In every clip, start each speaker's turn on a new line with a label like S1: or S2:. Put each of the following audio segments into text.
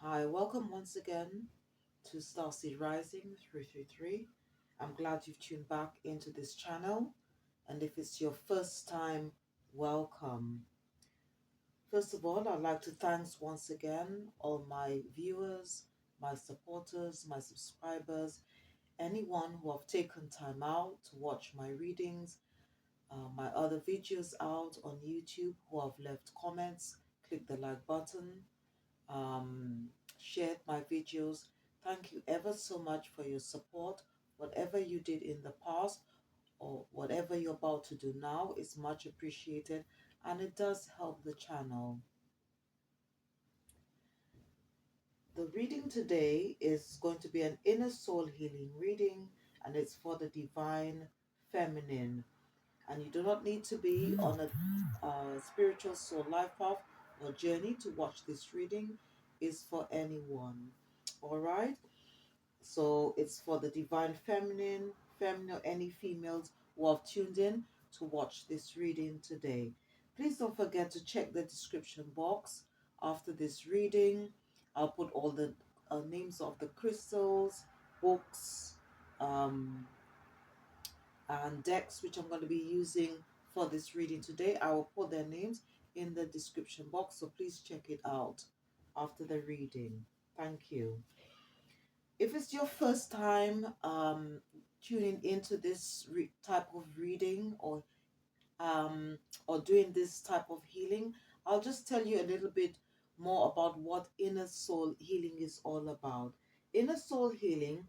S1: Hi, welcome once again to Starseed Rising 333. I'm glad you've tuned back into this channel, and if it's your first time, welcome. First of all, I'd like to thank once again all my viewers, my supporters, my subscribers, anyone who have taken time out to watch my readings, my other videos out on YouTube, who have left comments, click the like button, um, shared my videos. Thank you ever so much for your support. Whatever you did in the past or whatever you're about to do now is much appreciated, and it does help the channel. The reading today is going to be an inner soul healing reading, and it's for the divine feminine. And you do not need to be on a spiritual soul life path or journey to watch this reading. Is for anyone. All right. So it's for the divine feminine, any females who have tuned in to watch this reading today. Please don't forget to check the description box after this reading. I'll put all the names of the crystals, books, um, and decks which I'm going to be using for this reading today. I will put their names in the description box, so please check it out after the reading. Thank you. If it's your first time tuning into this type of reading um, or doing this type of healing, I'll just tell you a little bit more about what inner soul healing is all about. Inner soul healing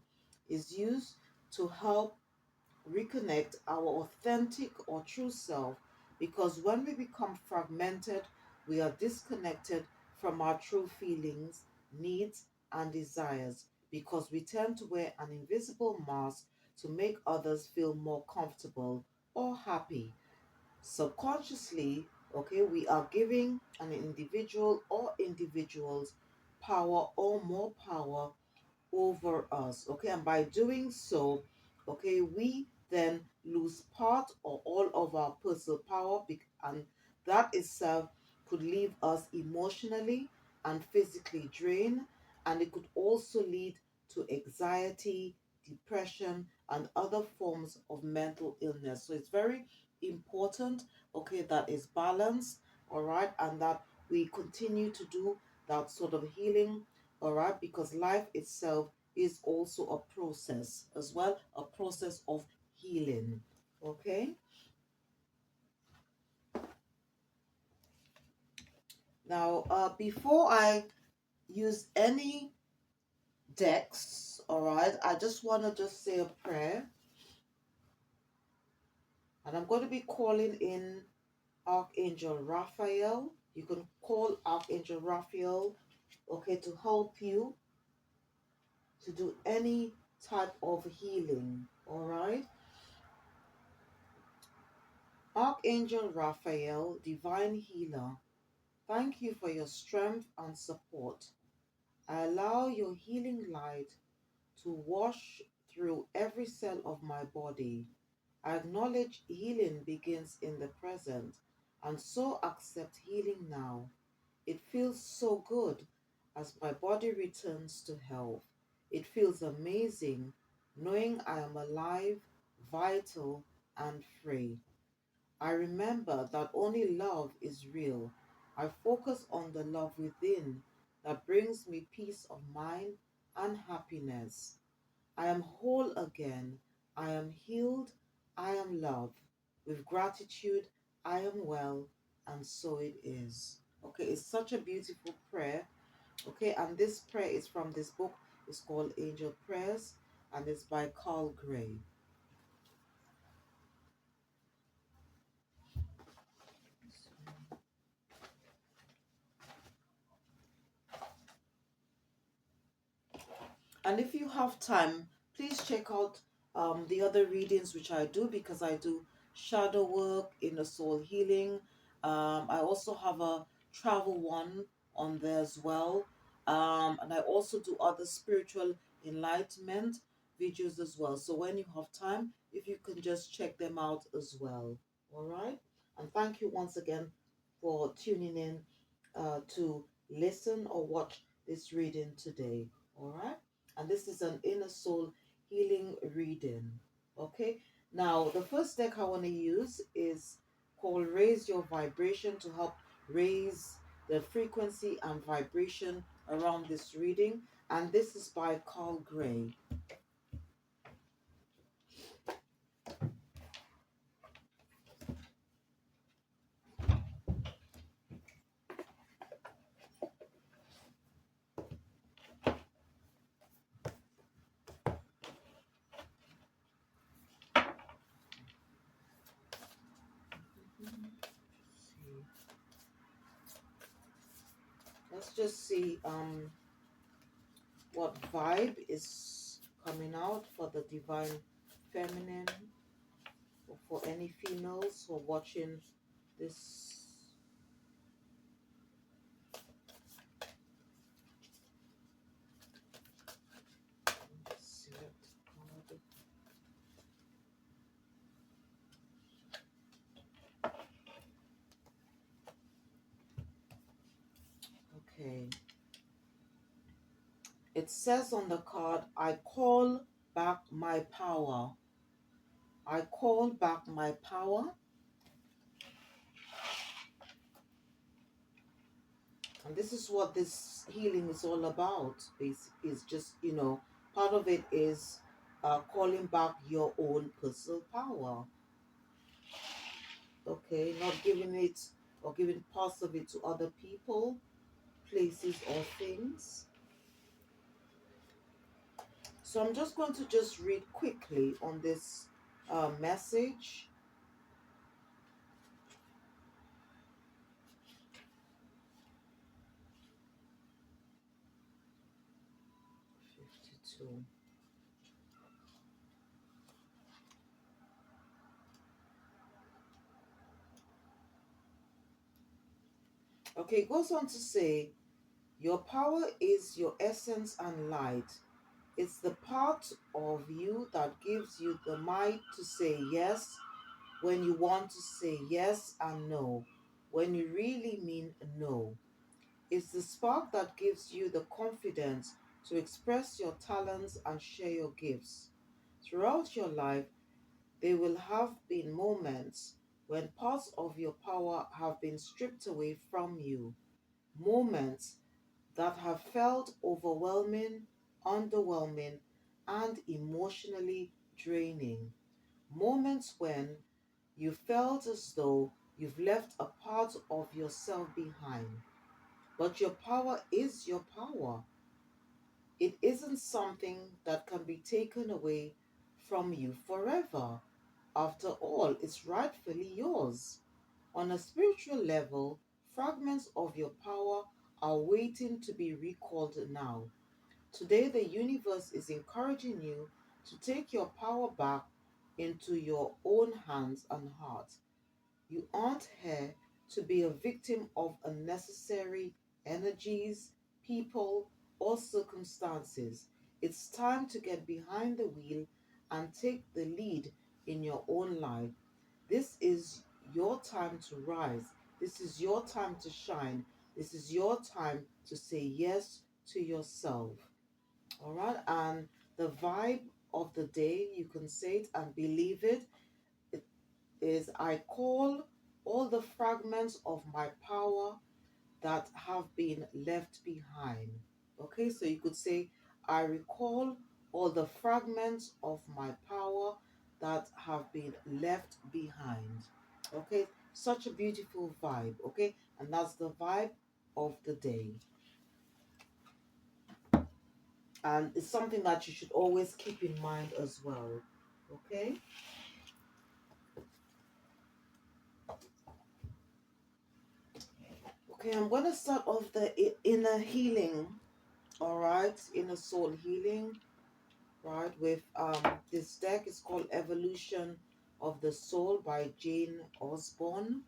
S1: is used to help reconnect our authentic or true self, because when we become fragmented, we are disconnected from our true feelings, needs, and desires, because we tend to wear an invisible mask to make others feel more comfortable or happy. Subconsciously, okay, we are giving an individual or individuals power or more power over us, okay, and by doing so, okay, we then lose part or all of our personal power, and that itself could leave us emotionally and physically drained, and it could also lead to anxiety, depression, and other forms of mental illness. So it's very important, okay, that is balanced, all right, and that we continue to do that sort of healing, all right, because life itself is also a process as well, a process of healing. Okay, now before I use any decks, all right, I just want to just say a prayer, and I'm going to be calling in Archangel Raphael. You can call Archangel Raphael, okay, to help you to do any type of healing, all right. Archangel Raphael, divine healer, thank you for your strength and support. I allow your healing light to wash through every cell of my body. I acknowledge healing begins in the present, and so accept healing now. It feels so good as my body returns to health. It feels amazing knowing I am alive, vital, and free. I remember that only love is real. I focus on the love within that brings me peace of mind and happiness. I am whole again. I am healed. I am loved. With gratitude, I am well, and so it is. Okay, it's such a beautiful prayer. Okay, and this prayer is from this book. It's called Angel Prayers, and it's by Carl Gray. And if you have time, please check out the other readings which I do, because I do shadow work, inner soul healing. I also have a travel one on there as well. And I also do other spiritual enlightenment videos as well. So when you have time, if you can just check them out as well. All right. And thank you once again for tuning in to listen or watch this reading today. All right. And this is an inner soul healing reading. Okay. Now, the first deck I want to use is called Raise Your Vibration to help raise the frequency and vibration around this reading. And this is by Carl Gray. Let's just see what vibe is coming out for the divine feminine, or for any females who are watching this. Okay. It says on the card, I call back my power. I call back my power. And this is what this healing is all about. It's just, part of it is calling back your own personal power. Okay, not giving it or giving parts of it to other people, places, or things. So I'm just going to just read quickly on this message. Okay, it goes on to say, your power is your essence and light. It's the part of you that gives you the might to say yes when you want to say yes and no, when you really mean no. It's the spark that gives you the confidence to express your talents and share your gifts. Throughout your life, there will have been moments when parts of your power have been stripped away from you. Moments that have felt overwhelming, underwhelming, and emotionally draining. Moments when you felt as though you've left a part of yourself behind. But your power is your power. It isn't something that can be taken away from you forever. After all, it's rightfully yours. On a spiritual level, fragments of your power are waiting to be recalled now. Today, the universe is encouraging you to take your power back into your own hands and heart. You aren't here to be a victim of unnecessary energies, people, or circumstances. It's time to get behind the wheel and take the lead in your own life. This is your time to rise. This is your time to shine. This is your time to say yes to yourself. All right. And the vibe of the day, you can say it and believe it, is I call all the fragments of my power that have been left behind. Okay, so you could say, I recall all the fragments of my power that have been left behind. Okay, such a beautiful vibe. Okay, and that's the vibe of the day. And it's something that you should always keep in mind as well. Okay. Okay, I'm going to start off the inner healing. All right, inner soul healing. Right, with this deck is called Evolution of the Soul by Jane Osborne.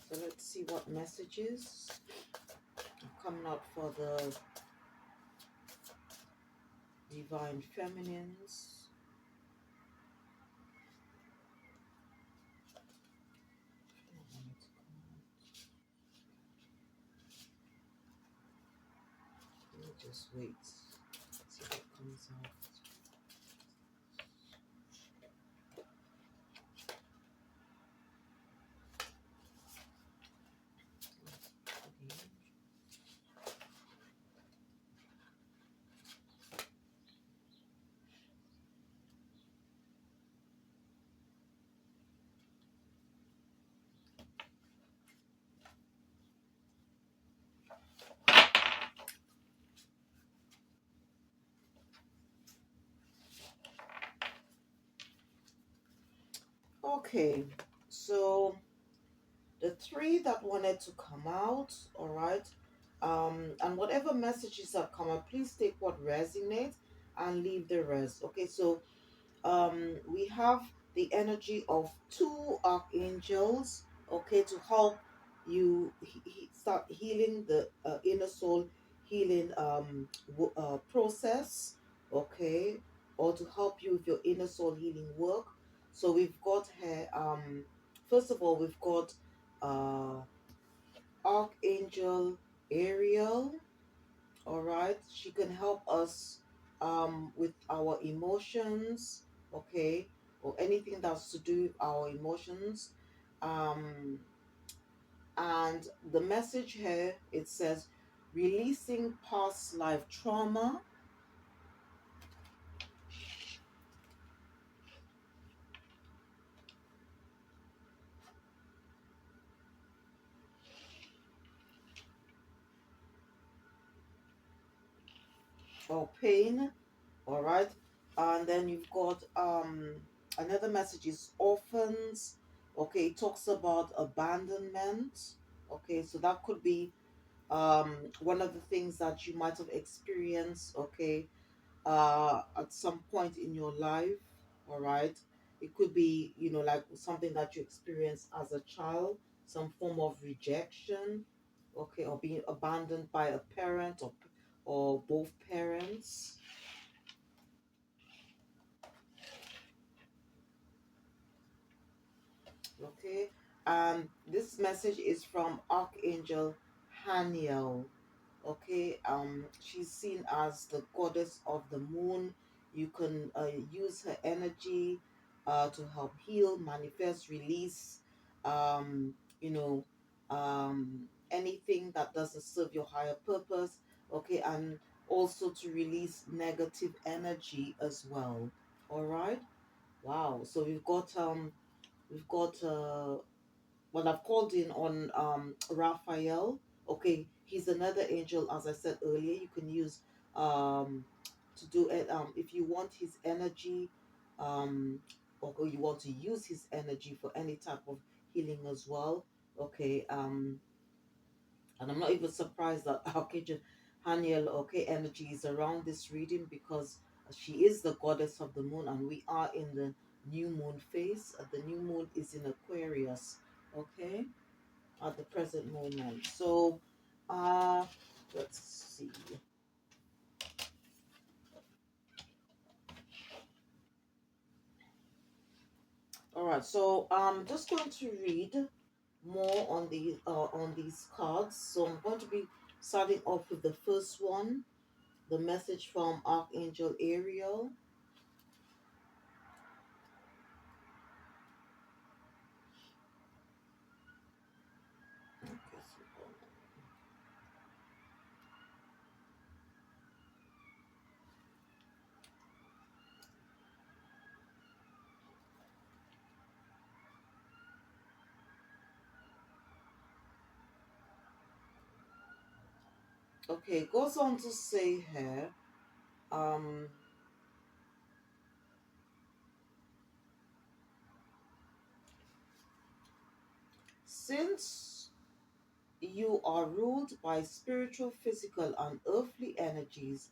S1: So let's see what messages are coming out for the divine feminines. Let me just wait. See what comes out. Okay, so the three that wanted to come out, all right, and whatever messages that come out, please take what resonates and leave the rest. Okay, so we have the energy of two archangels, okay, to help you start healing the inner soul healing process, okay, or to help you with your inner soul healing work. So we've got here, first of all, we've got uh Archangel Ariel. All right, she can help us with our emotions, okay, or anything that's to do with our emotions. Um, and the message here, it says releasing past life trauma or pain. All right, and then you've got another message is orphans. Okay, it talks about abandonment. Okay, so that could be one of the things that you might have experienced, okay, at some point in your life. All right, it could be, like something that you experienced as a child, some form of rejection, okay, or being abandoned by a parent, or both parents. Okay, this message is from Archangel Haniel. Okay, she's seen as the goddess of the moon. You can use her energy to help heal, manifest, release, um, you know, anything that doesn't serve your higher purpose. Okay, and also to release negative energy as well. All right. Wow. So we've got well, I've called in on Raphael. Okay, he's another angel, as I said earlier. You can use um to do it if you want his energy, um or you want to use his energy for any type of healing as well. Okay, and I'm not even surprised that Archangel Haniel, okay, energy is around this reading, because she is the goddess of the moon, and we are in the new moon phase. The new moon is in Aquarius, okay, at the present moment. So, uh, let's see. All right, so I'm just going to read more on these cards. So I'm going to be starting off with the first one, the message from Archangel Ariel. Okay, it goes on to say here, um, since you are ruled by spiritual, physical, and earthly energies,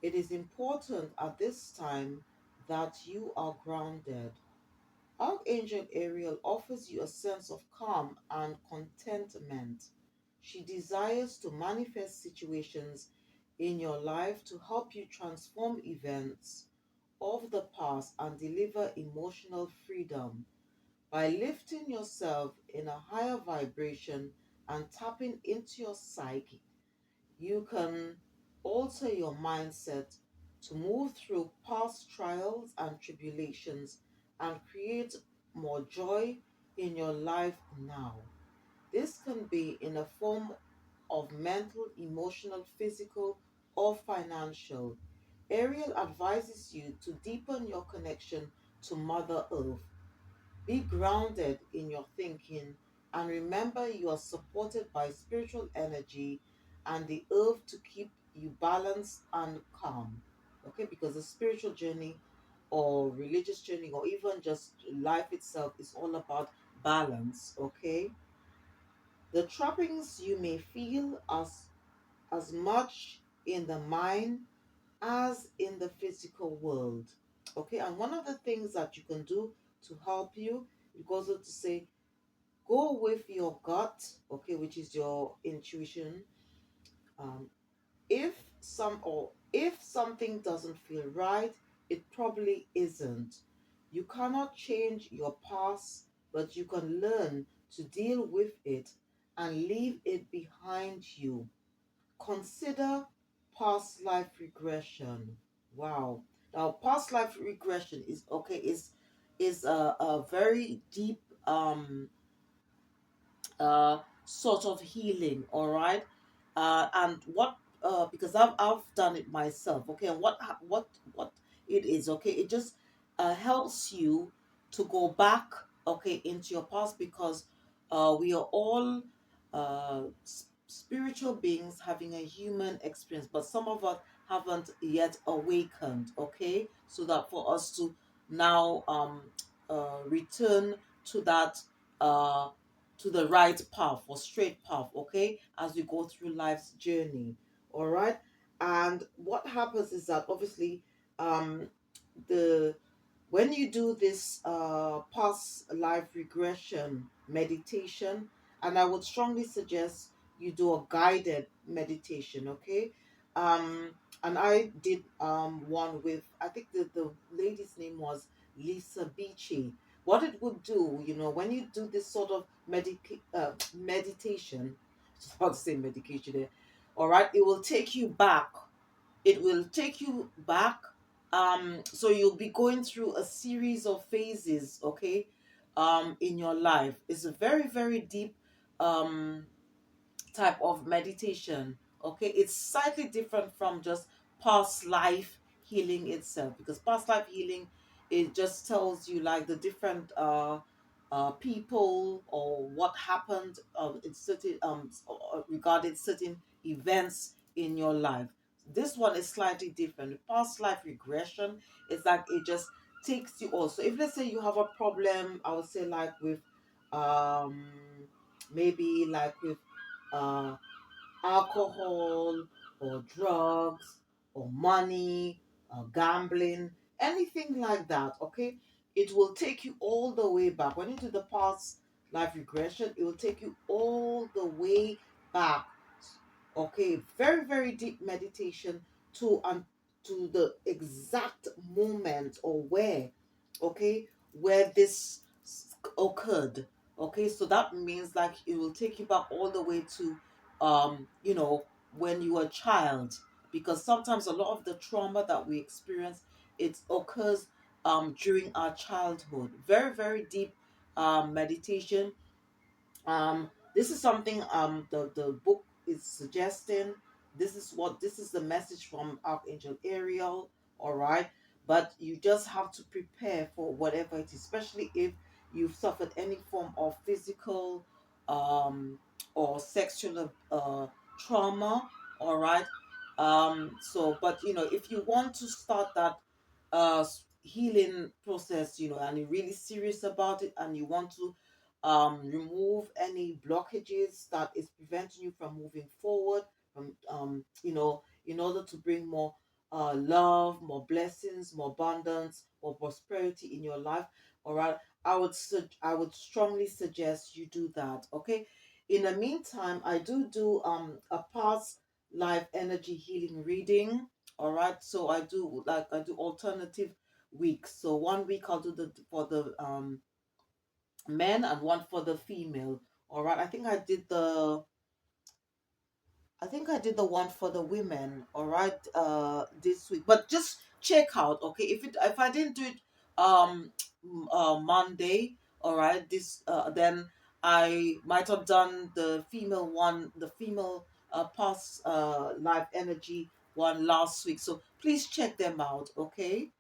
S1: it is important at this time that you are grounded. Archangel Ariel offers you a sense of calm and contentment. She desires to manifest situations in your life to help you transform events of the past and deliver emotional freedom. By lifting yourself in a higher vibration and tapping into your psyche, you can alter your mindset to move through past trials and tribulations and create more joy in your life now. This can be in a form of mental, emotional, physical, or financial. Ariel advises you to deepen your connection to Mother Earth. Be grounded in your thinking and remember you are supported by spiritual energy and the earth to keep you balanced and calm. Okay, because the spiritual journey or religious journey or even just life itself is all about balance. Okay, the trappings you may feel as much in the mind as in the physical world. Okay, and one of the things that you can do to help you, it goes on to say, go with your gut, okay, which is your intuition. Um, if something doesn't feel right, it probably isn't. You cannot change your past, but you can learn to deal with it and leave it behind you. Consider past life regression. Wow. Now, past life regression is okay. Is a very deep sort of healing. All right. And what because I've done it myself. Okay. And what it is. Okay. It just helps you to go back. Okay, into your past because we are all spiritual beings having a human experience, but some of us haven't yet awakened. Okay, so that for us to now return to that uh to the right path or straight path, okay, as we go through life's journey. All right. And what happens is that obviously um the when you do this past life regression meditation, and I would strongly suggest you do a guided meditation, okay. um and I did one with, I think the lady's name was Lisa Beachy. What it would do, when you do this sort of meditation, it's hard to say medication there, all right, it will take you back. So you'll be going through a series of phases, okay, in your life. It's a very, very deep um type of meditation. Okay, it's slightly different from just past life healing itself, because past life healing, it just tells you like the different people or what happened in certain regarding certain events in your life. This one is slightly different. Past life regression is like it just takes you also. If let's say you have a problem, I would say like with um maybe like with uh, alcohol or drugs or money or gambling, anything like that, okay? It will take you all the way back. When you do the past life regression, it will take you all the way back. Okay, very, very deep meditation to the exact moment or where, okay, where this occurred. Okay, so that means like it will take you back all the way to when you were a child, because sometimes a lot of the trauma that we experience, it occurs during our childhood. Very, very deep meditation. This is something the book is suggesting. This is the message from Archangel Ariel. All right, but you just have to prepare for whatever it is, especially if you've suffered any form of physical um or sexual trauma. All right. So but if you want to start that healing process, and you're really serious about it, and you want to remove any blockages that is preventing you from moving forward, from in order to bring more love, more blessings, more abundance, more prosperity in your life. All right, I would strongly suggest you do that. Okay. In the meantime, I do a past live energy healing reading. All right. So I do alternative weeks. So one week I'll do the for the men and one for the female. All right. I think I did the one for the women, all right, this week. But just check out, okay? If I didn't do it Monday, all right, this then I might have done the female one, the female past live energy one last week. So please check them out, okay?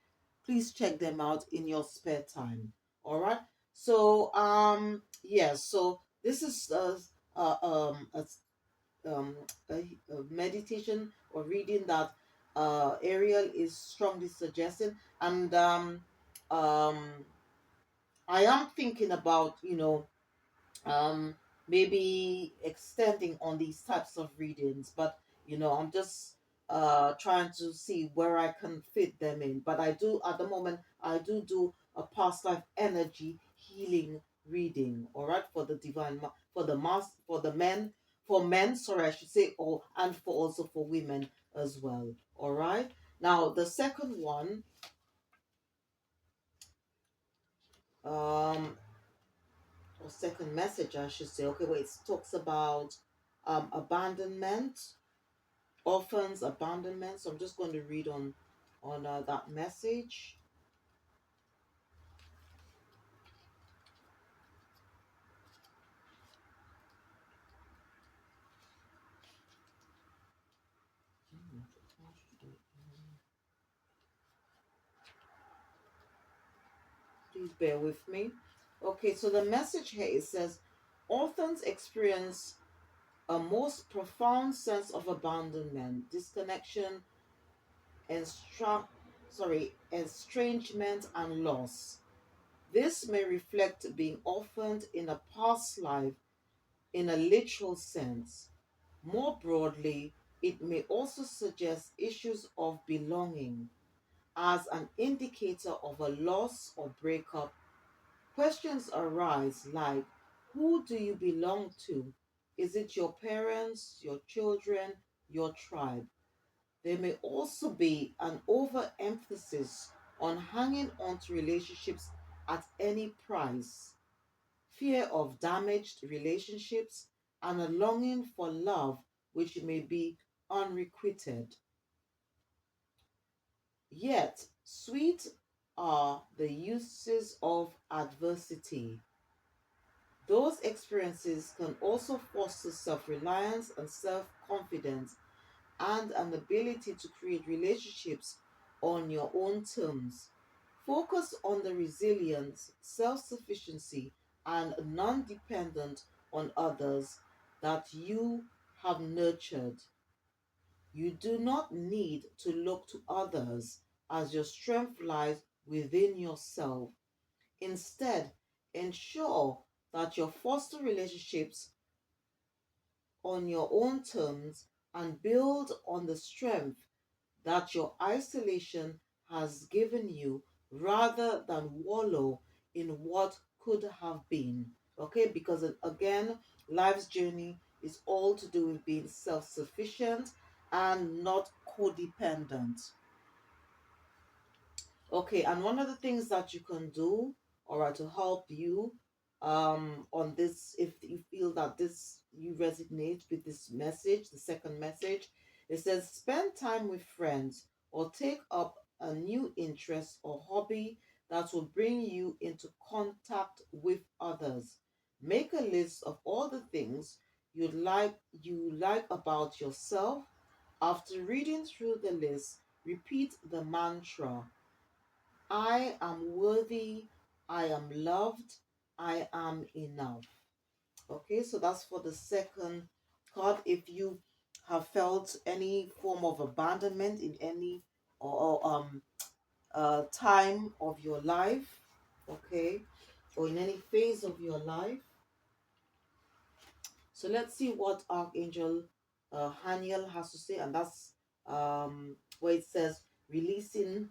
S1: Please check them out in your spare time. All right. So yes, so this is a um, a meditation or reading that Ariel is strongly suggesting, and um, I am thinking about um, maybe extending on these types of readings, but I'm just trying to see where I can fit them in. But I do at the moment I do a past life energy healing reading, all right, for the for the mass for the men for men, sorry, I should say, or and for also for women as well. All right. Now the second one, um, or second message, I should say. Okay, wait, it talks about abandonment, orphans, abandonment. So I'm just going to read on that message. Please bear with me. Okay, so the message here, it says orphans experience a most profound sense of abandonment, disconnection, and estrangement and loss. This may reflect being orphaned in a past life in a literal sense. More broadly, it may also suggest issues of belonging as an indicator of a loss or breakup. Questions arise like, who do you belong to? Is it your parents, your children, your tribe? There may also be an overemphasis on hanging on to relationships at any price, fear of damaged relationships, and a longing for love which may be unrequited. Yet, sweet are the uses of adversity. Those experiences can also foster self reliance and self confidence and an ability to create relationships on your own terms. Focus on the resilience, self sufficiency, and non dependent on others that you have nurtured. You do not need to look to others as your strength lies within yourself. Instead, ensure that you foster relationships on your own terms and build on the strength that your isolation has given you rather than wallow in what could have been. Okay, because again, life's journey is all to do with being self sufficient and not codependent. Okay, and one of the things that you can do, all right, to help you on this, if you feel that this you resonate with this message, the second message, it says spend time with friends or take up a new interest or hobby that will bring you into contact with others. Make a list of all the things you like about yourself. After reading through the list, repeat the mantra: I am worthy, I am loved, I am enough. Okay, so that's for the second card. If you have felt any form of abandonment in any or time of your life, okay, or in any phase of your life. So let's see what Archangel Haniel has to say, and that's where it says releasing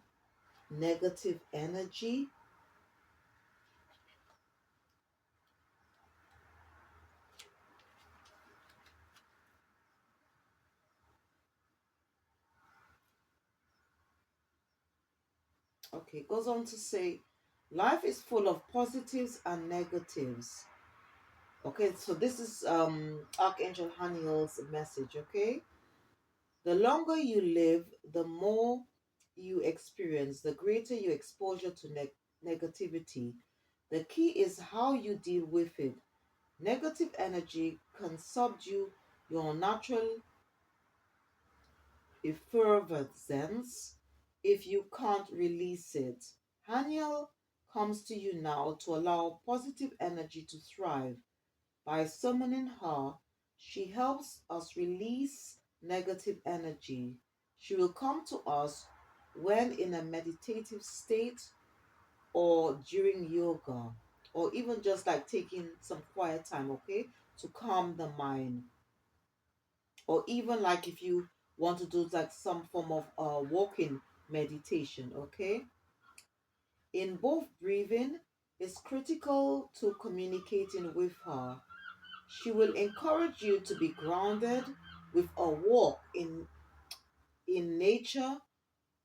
S1: negative energy. Okay, goes on to say, life is full of positives and negatives. Okay, so this is Archangel Haniel's message. Okay, the longer you live, the more you experience, the greater your exposure to negativity. The key is how you deal with it. Negative energy can subdue your natural effervescence if you can't release it. Haniel comes to you now to allow positive energy to thrive. By summoning her, she helps us release negative energy. She will come to us when in a meditative state or during yoga, or even just like taking some quiet time, okay, to calm the mind. Or even like if you want to do like some form of walking meditation, okay. In both breathing, it's critical to communicating with her. She will encourage you to be grounded with a walk in nature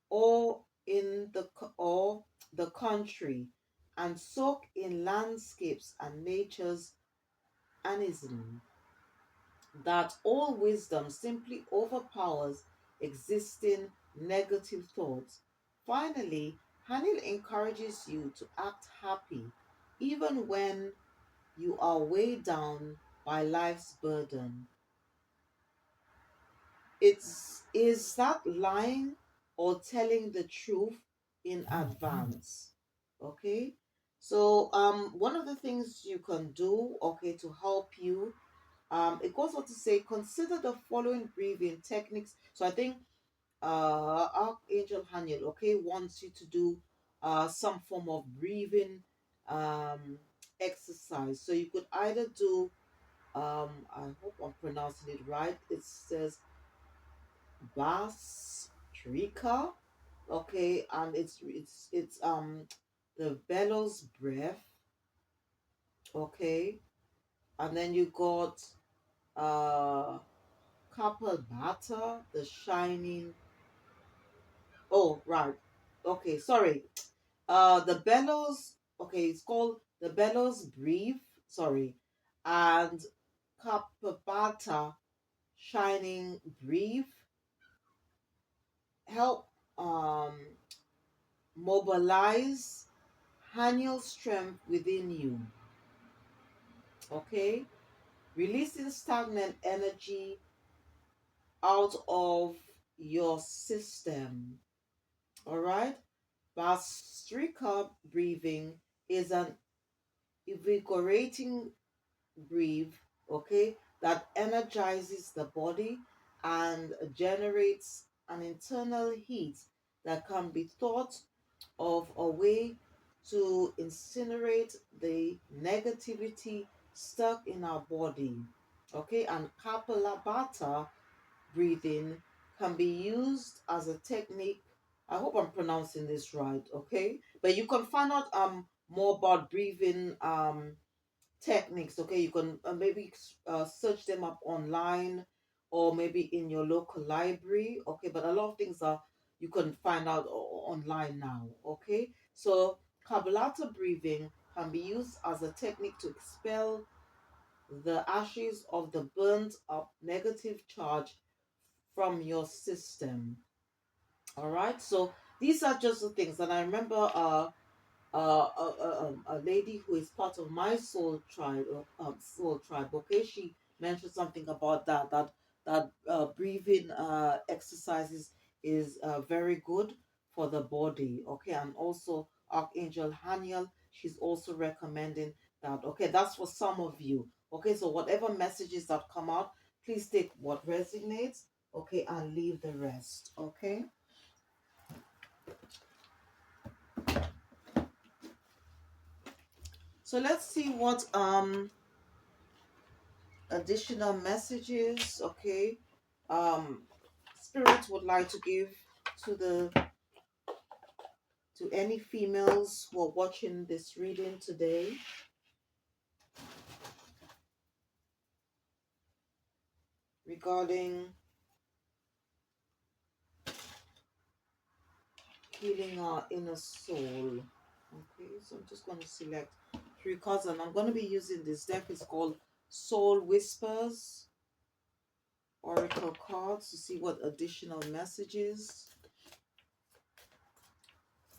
S1: or in the country, and soak in landscapes and nature's anism. That all wisdom simply overpowers existing negative thoughts. Finally, Hanil encourages you to act happy even when you are weighed down by life's burden. It's is that lying or telling the truth in advance? Okay. So one of the things you can do, okay, to help you, it goes on to say consider the following breathing techniques. So I think Archangel Haniel, okay, wants you to do some form of breathing um exercise. So you could either do I hope I'm pronouncing it right. It says Bastrika, okay, and it's the bellows breath, okay, and then you got uh Kapalbhata, the shining. Oh, right. Okay, sorry. The bellows. Okay, it's called the bellows breathe. Sorry, and Kapalbhata, shining breathe, help mobilize Haniel strength within you. Okay, releasing stagnant energy out of your system. All right. Bastrika breathing is an invigorating breathe, okay, that energizes the body and generates an internal heat that can be thought of a way to incinerate the negativity stuck in our body. Okay, and Kapalabhata breathing can be used as a technique. I hope I'm pronouncing this right, okay? But you can find out more about breathing techniques, okay? You can maybe search them up online or maybe in your local library, okay? But a lot of things are you can find out online now, okay? So Kabbalata breathing can be used as a technique to expel the ashes of the burnt up negative charge from your system. All right. So these are just the things. And I remember a lady who is part of my soul tribe. Okay, she mentioned something about that breathing exercises is very good for the body. Okay, and also Archangel Haniel, she's also recommending that. Okay, that's for some of you. Okay, so whatever messages that come out, please take what resonates. Okay, and leave the rest. Okay. So let's see what additional messages, okay, um spirit would like to give to the to any females who are watching this reading today regarding healing our inner soul. Okay, so I'm just going to select three cards, and I'm going to be using this deck. It's called Soul Whispers Oracle cards to see what additional messages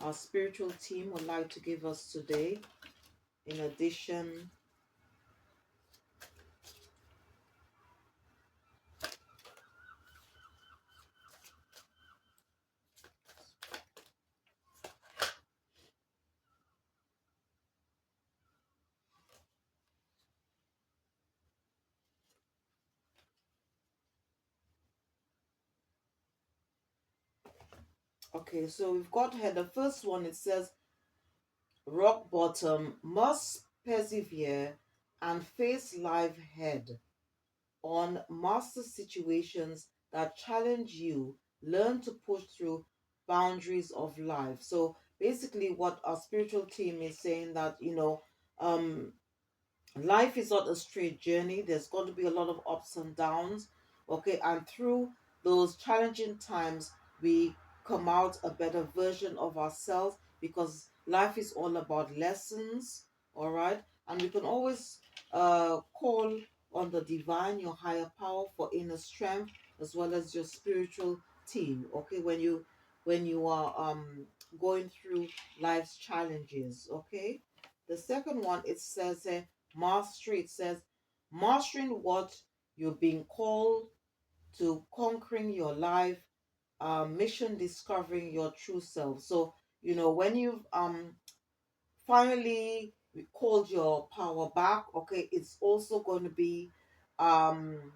S1: our spiritual team would like to give us today. In addition, okay, so we've got here the first one. It says, rock bottom, must persevere and face life head on. Master situations that challenge you. Learn to push through boundaries of life. So basically, what our spiritual team is saying, that um life is not a straight journey. There's going to be a lot of ups and downs. Okay, and through those challenging times, we come out a better version of ourselves, because life is all about lessons. All right, and we can always call on the divine, your higher power, for inner strength, as well as your spiritual team. Okay, when you are going through life's challenges. Okay, the second one, it says, mastery. It says, mastering what you're being called to, conquering your life, mission, discovering your true self. So, when you've finally called your power back, okay, it's also going to be um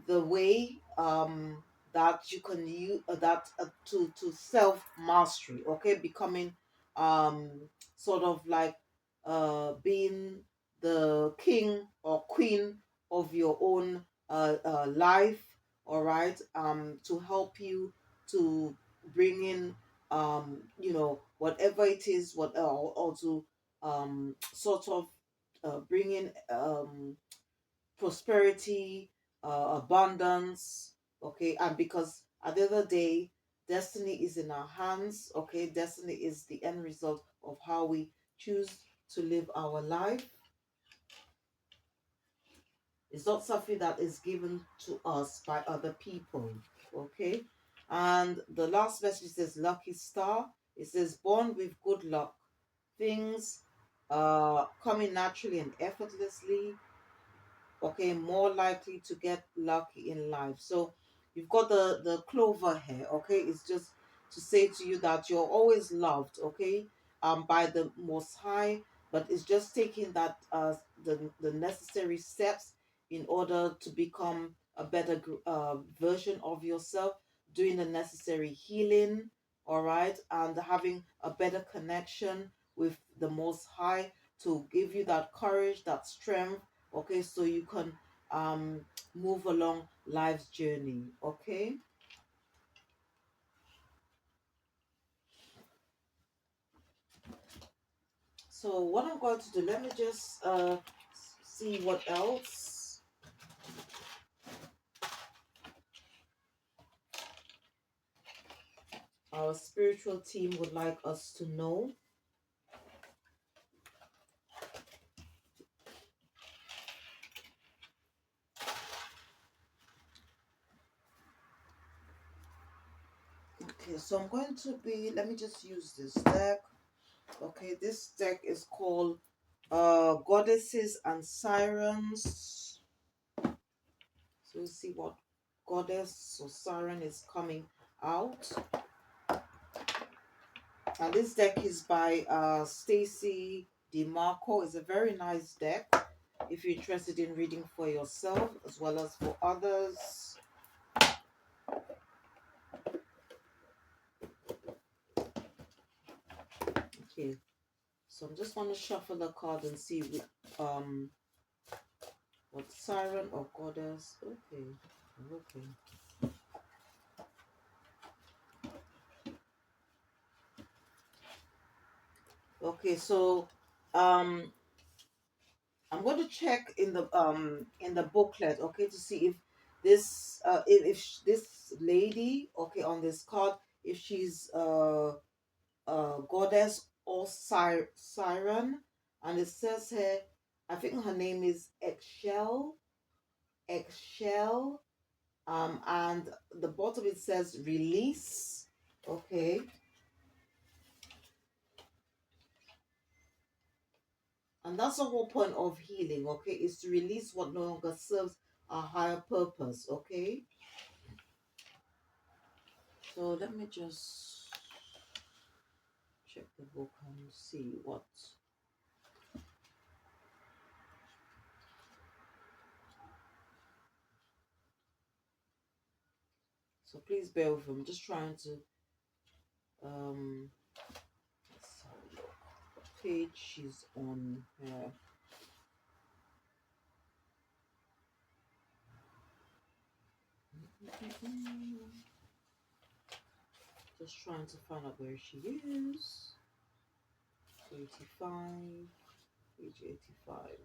S1: the way that you can use that to self mastery. Okay, becoming um sort of like being the king or queen of your own life. All right, to help you to bring in whatever it is, what or to sort of bring in prosperity, abundance. Okay, and because at the end of the day, destiny is in our hands. Okay, destiny is the end result of how we choose to live our life. It's not something that is given to us by other people. Okay, and the last message says lucky star. It says, born with good luck, things coming naturally and effortlessly. Okay, more likely to get lucky in life. So you've got the clover here. Okay, it's just to say to you that you're always loved. Okay, by the Most High, but it's just taking that the necessary steps in order to become a better version of yourself, doing the necessary healing. All right, and having a better connection with the Most High to give you that courage, that strength. Okay, so you can um move along life's journey. Okay, so what I'm going to do, let me just see what else our spiritual team would like us to know. Okay, so I'm going to be, let me just use this deck. Okay, this deck is called Goddesses and Sirens. So we'll see what goddess or siren is coming out. And this deck is by Stacy DeMarco. It's a very nice deck if you're interested in reading for yourself as well as for others. Okay, so I'm just want to shuffle the card and see um what siren or goddess. Okay, okay. Okay, so um I'm going to check in the booklet, okay, to see if this this lady, okay, on this card if she's goddess or siren. And it says here, I think her name is Eggshell. And the bottom it says release. Okay, and that's the whole point of healing. Okay, is to release what no longer serves a higher purpose. Okay, so let me just check the book and see what. So please bear with me. I'm just trying to let's have a look. What page she's on here. Just trying to find out where she is. 85, page 85.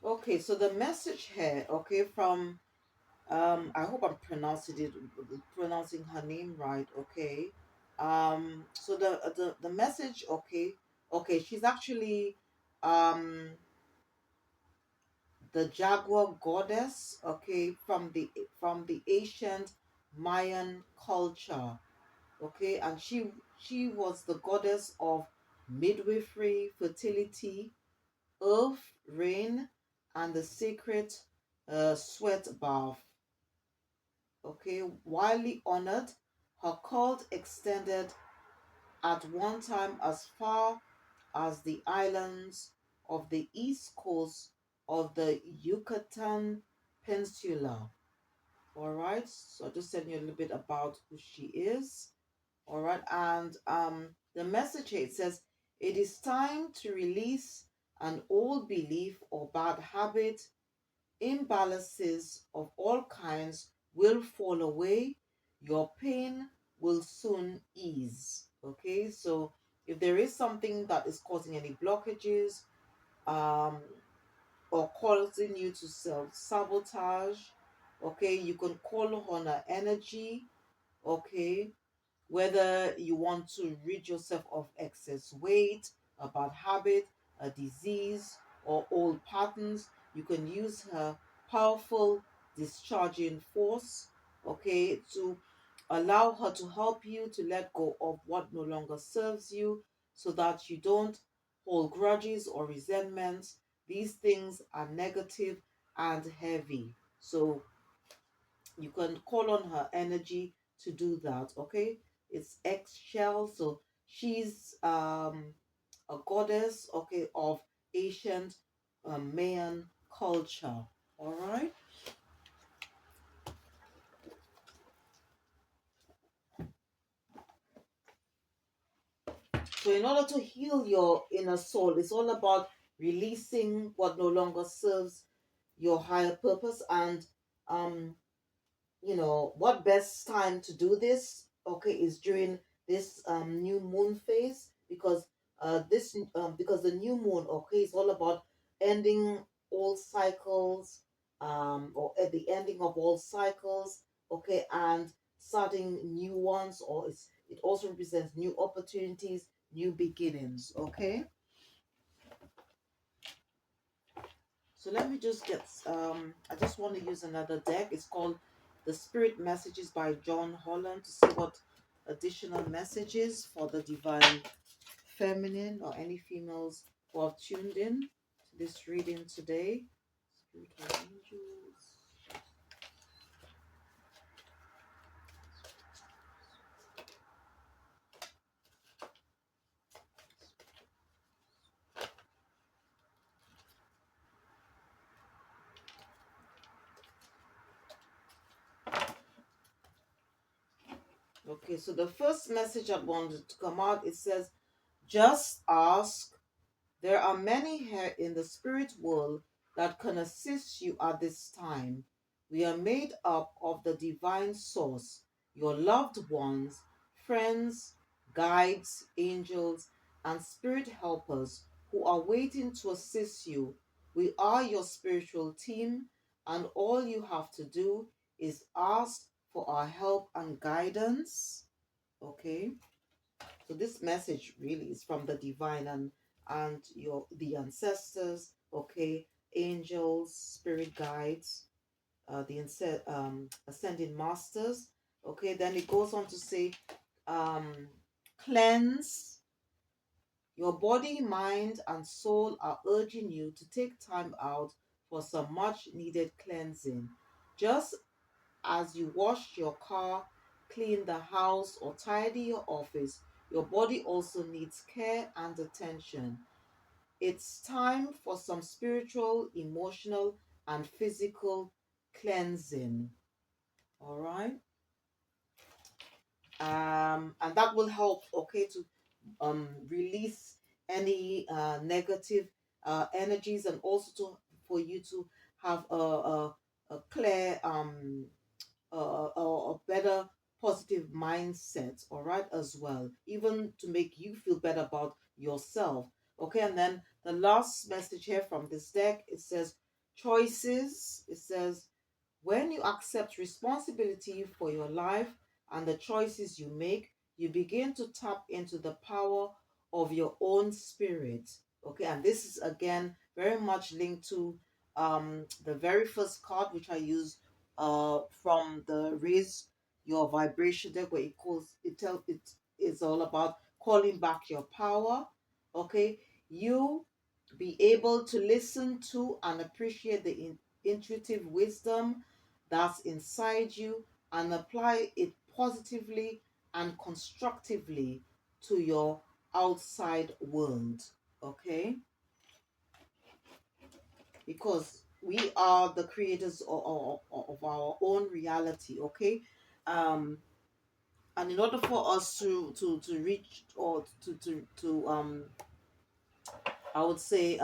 S1: Okay, so the message here, okay, from I hope I'm pronouncing her name right, okay. So the message, okay, she's actually um the jaguar goddess, okay, from the ancient Mayan culture, okay, and she was the goddess of midwifery, fertility, earth, rain, and the sacred sweat bath. Okay, widely honored, her cult extended at one time as far as the islands of the east coast of the Yucatan Peninsula. All right, so I'll just tell you a little bit about who she is. All right, and the message here, it says, it is time to release an old belief or bad habit. Imbalances of all kinds will fall away. Your pain will soon ease. Okay, so if there is something that is causing any blockages, um, or causing you to self sabotage, okay, you can call on her energy. Okay, whether you want to rid yourself of excess weight, a bad habit, a disease, or old patterns, you can use her powerful discharging force, okay, to allow her to help you to let go of what no longer serves you so that you don't hold grudges or resentments. These things are negative and heavy. So you can call on her energy to do that. Okay, it's Eggshell. So she's a goddess, okay, of ancient Mayan culture. All right, so in order to heal your inner soul, it's all about releasing what no longer serves your higher purpose. And um what best time to do this, okay, is during this new moon phase, because this because the new moon, okay, is all about ending all cycles, or at the ending of all cycles, okay, and starting new ones, or it also represents new opportunities, new beginnings. Okay, so let me just get I just want to use another deck. It's called The Spirit Messages by John Holland, to see what additional messages for the divine feminine, or any females who have tuned in to this reading today. Spiritual angels. Okay, so the first message I wanted to come out, it says, just ask. There are many here in the spirit world that can assist you at this time. We are made up of the divine source, your loved ones, friends, guides, angels, and spirit helpers who are waiting to assist you. We are your spiritual team, And all you have to do is ask for our help and guidance. Okay, so this message really is from the divine and your the ancestors. Okay, angels, spirit guides, ascending masters. Okay, then it goes on to say, um, cleanse your body, mind, and soul are urging you to take time out for some much needed cleansing. Just as you wash your car, clean the house, or tidy your office, your body also needs care and attention. It's time for some spiritual, emotional, and physical cleansing. All right. And that will help, okay, to release any negative energies, and also to for you to have a clear a better positive mindset, all right, as well, even to make you feel better about yourself. Okay, and then the last message here from this deck, it says choices. It says when you accept responsibility for your life and the choices you make, you begin to tap into the power of your own spirit. Okay, and this is again very much linked to the very first card which I used from the Raise Your Vibration deck, where it is all about calling back your power. Okay, you be able to listen to and appreciate the intuitive wisdom that's inside you and apply it positively and constructively to your outside world. Okay, because we are the creators of our own reality. Okay, um and in order for us to reach, or to I would say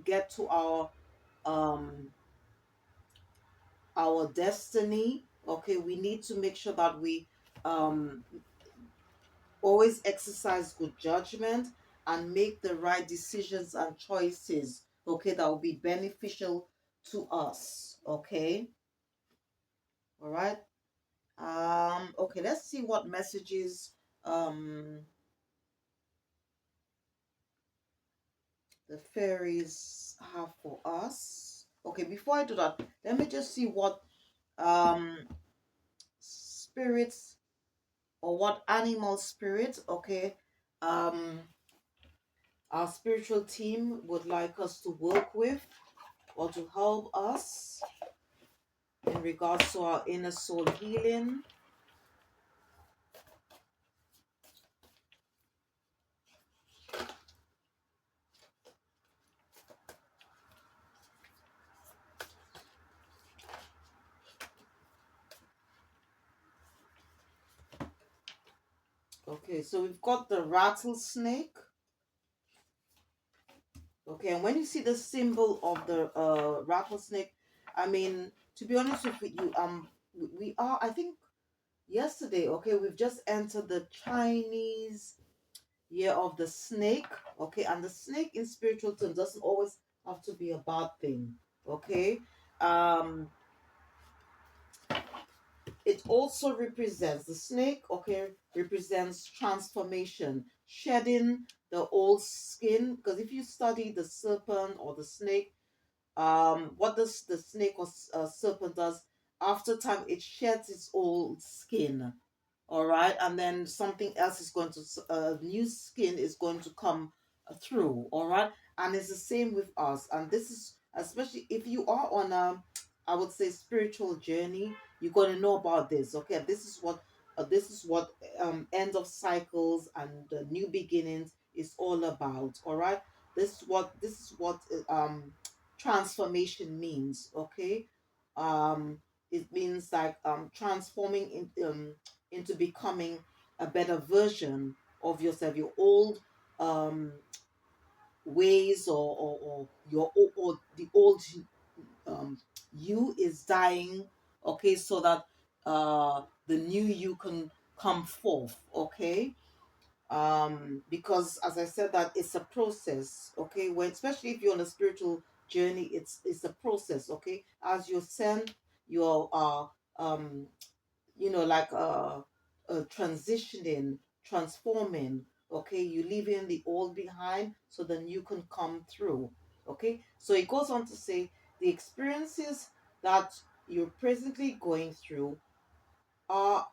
S1: get to um our destiny, okay, we need to make sure that we um always exercise good judgment and make the right decisions and choices, okay, that will be beneficial to us. Okay, all right. Okay, let's see what messages um the fairies have for us. Okay, before I do that, let me just see what um spirits, or what animal spirit, okay, um our spiritual team would like us to work with, or to help us in regards to our inner soul healing. Okay, so we've got the rattlesnake. Okay, and when you see the symbol of the rattlesnake, I mean, to be honest with you, we are, I think, yesterday, okay, we've just entered the Chinese year of the snake. Okay, and the snake in spiritual terms doesn't always have to be a bad thing. Okay, um it also represents, the snake, okay, represents transformation, shedding the old skin. Because if you study the serpent or the snake, what does the snake or serpent does, after time it sheds its old skin, all right, and then something else is going to new skin is going to come through, all right. And it's the same with us, and this is especially if you are on a, I would say, spiritual journey, you're going to know about this. Okay, this is what end of cycles and new beginnings is all about, all right. This is what transformation means. Okay, um it means like transforming into becoming a better version of yourself. Your old um ways, or or the old um you is dying, okay, so that the new you can come forth. Okay, because as I said, that it's a process. Okay, when, especially if you're on a spiritual journey. It's a process, okay? As you send your um like transitioning, transforming, okay? You leaving the old behind so the new can come through, okay? So it goes on to say the experiences that you're presently going through are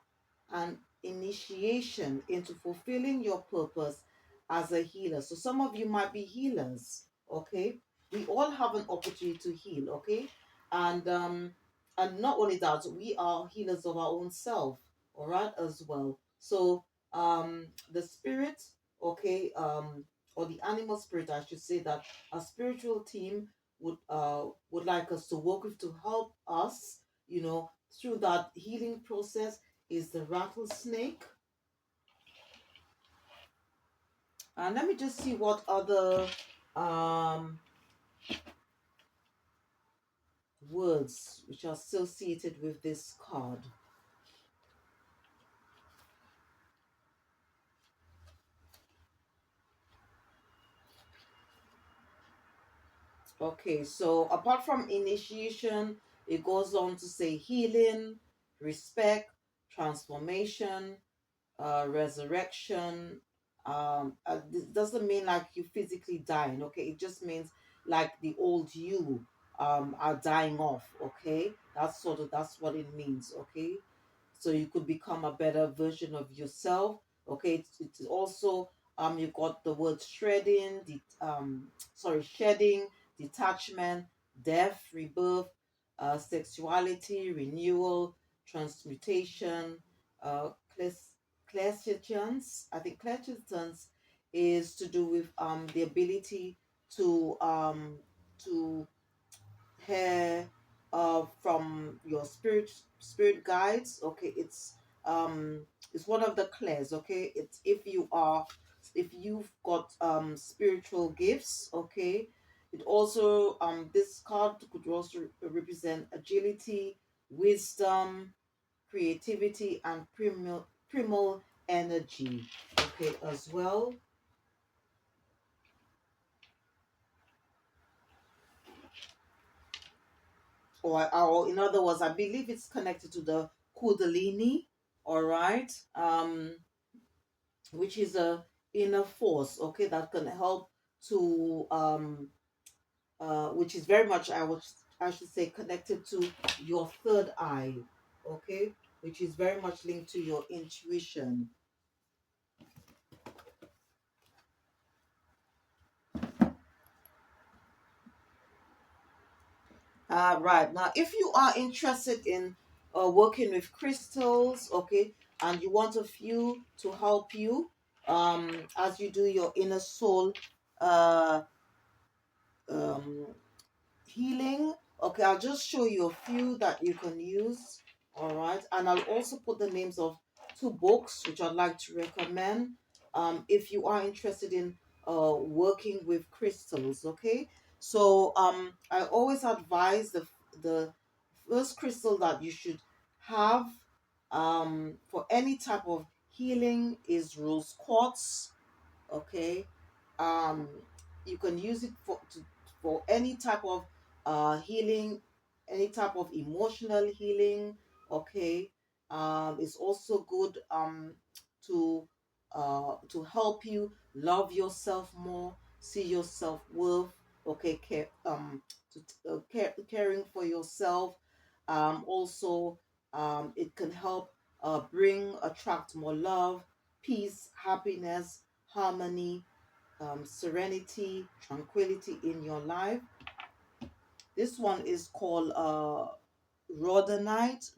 S1: an initiation into fulfilling your purpose as a healer. So some of you might be healers, okay? We all have an opportunity to heal, okay? And not only that, we are healers of our own self, all right, as well. So the spirit, okay, or the animal spirit, I should say, that a spiritual team would like us to work with to help us, through that healing process is the rattlesnake. And let me just see what other um, words which are associated with this card. Okay, so apart from initiation, it goes on to say healing, respect, transformation, resurrection. This doesn't mean like you physically dying, okay? It just means like the old you are dying off, okay? That's what it means, okay? So you could become a better version of yourself, okay? It's also you got the word shredding, the sorry, shedding, detachment, death, rebirth, sexuality, renewal, transmutation, uh, clairvoyance. I think clairvoyance is to do with the ability to hear from your spirit guides. Okay, it's one of the clairs. Okay, it's if you've got spiritual gifts. Okay, it also this card could also represent agility, wisdom, creativity, and primal energy, okay, as well. Or in other words, I believe it's connected to the kundalini, all right, which is a inner force, okay, that can help to which is very much, I should say, connected to your third eye, okay, which is very much linked to your intuition. Right. Now, if you are interested in working with crystals, okay, and you want a few to help you as you do your inner soul uh, um, healing, okay, I'll just show you a few that you can use, all right, and I'll also put the names of two books which I'd like to recommend if you are interested in working with crystals, okay. So I always advise the first crystal that you should have for any type of healing is rose quartz, okay. um you can use it for any type of healing, any type of emotional healing, okay. It's also good to help you love yourself more, see your self-worth, okay. Caring for yourself. Also it can help attract more love, peace, happiness, harmony, serenity, tranquility in your life. This one is called rhodonite,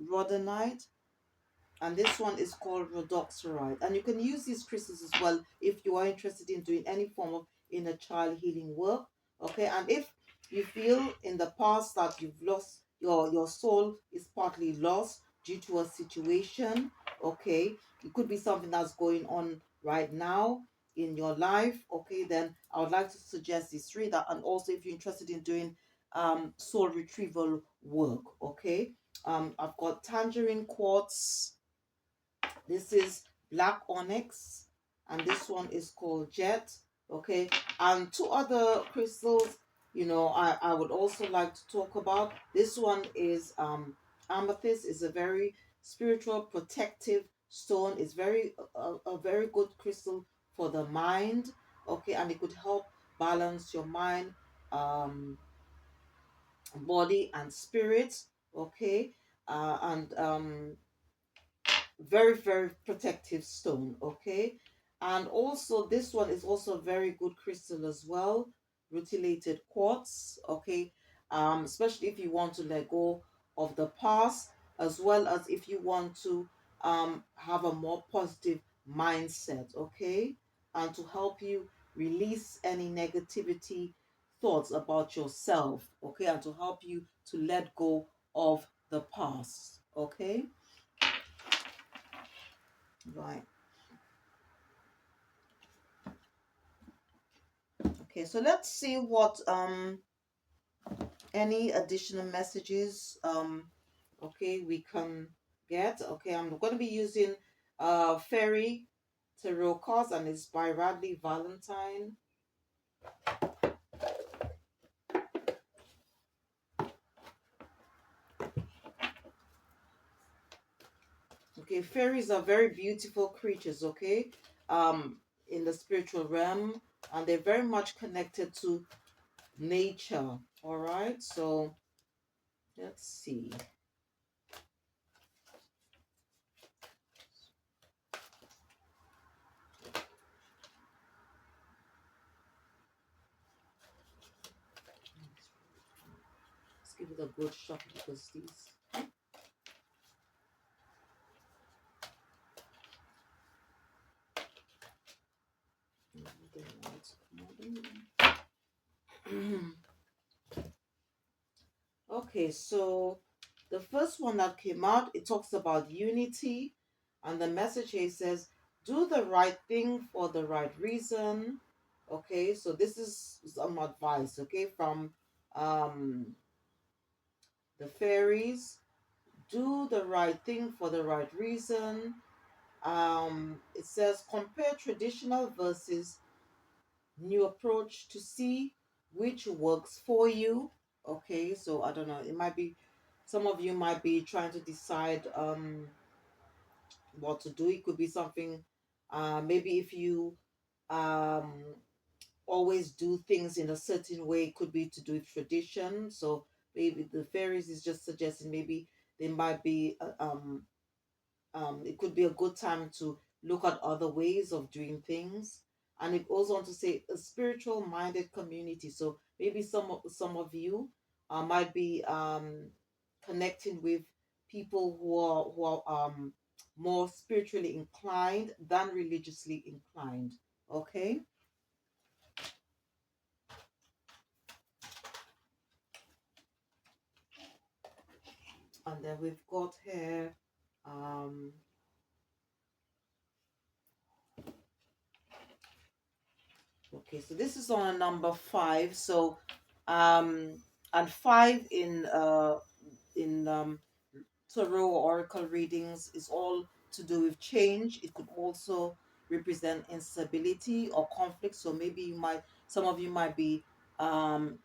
S1: and this one is called rhodoxarite. And you can use these crystals as well if you are interested in doing any form of inner child healing work. Okay, and if you feel in the past that you've lost your soul is partly lost due to a situation, okay, it could be something that's going on right now in your life, okay, then I would like to suggest these three. That, and also if you're interested in doing soul retrieval work, okay, I've got tangerine quartz, this is black onyx, and this one is called jet. Okay, and two other crystals I would also like to talk about this one is amethyst is a very spiritual protective stone. It's a very good crystal for the mind. Okay, and it could help balance your mind, um, body, and spirit. Okay, and very very protective stone. Okay, and also this one is also a very good crystal as well, rutilated quartz. Okay, especially if you want to let go of the past, as well as if you want to have a more positive mindset. Okay, and to help you release any negativity thoughts about yourself. Okay, and to help you to let go of the past. Okay, right. Okay, so let's see what any additional messages okay we can get. Okay, I'm going to be using Fairy Tarot cards, and it's by Radley Valentine. Okay, fairies are very beautiful creatures, okay? In the spiritual realm, and they're very much connected to nature. All right, so let's see. Let's give it a good shot because these. Okay, so the first one that came out, it talks about unity, and the message here says, "Do the right thing for the right reason." Okay, so this is some advice, okay, from um the fairies. Do the right thing for the right reason. It says compare traditional versus new approach to see which works for you. Okay, so I don't know, it might be some of you might be trying to decide what to do. It could be something maybe if you um always do things in a certain way, it could be to do with tradition. So maybe the fairies is just suggesting maybe they might be it could be a good time to look at other ways of doing things. And it goes on to say a spiritual minded community. So maybe some of you might be connecting with people who are more spiritually inclined than religiously inclined. Okay, and then we've got here um okay, so this is on a number 5. So um and 5 in tarot or oracle readings is all to do with change. It could also represent instability or conflict. So maybe some of you might be um,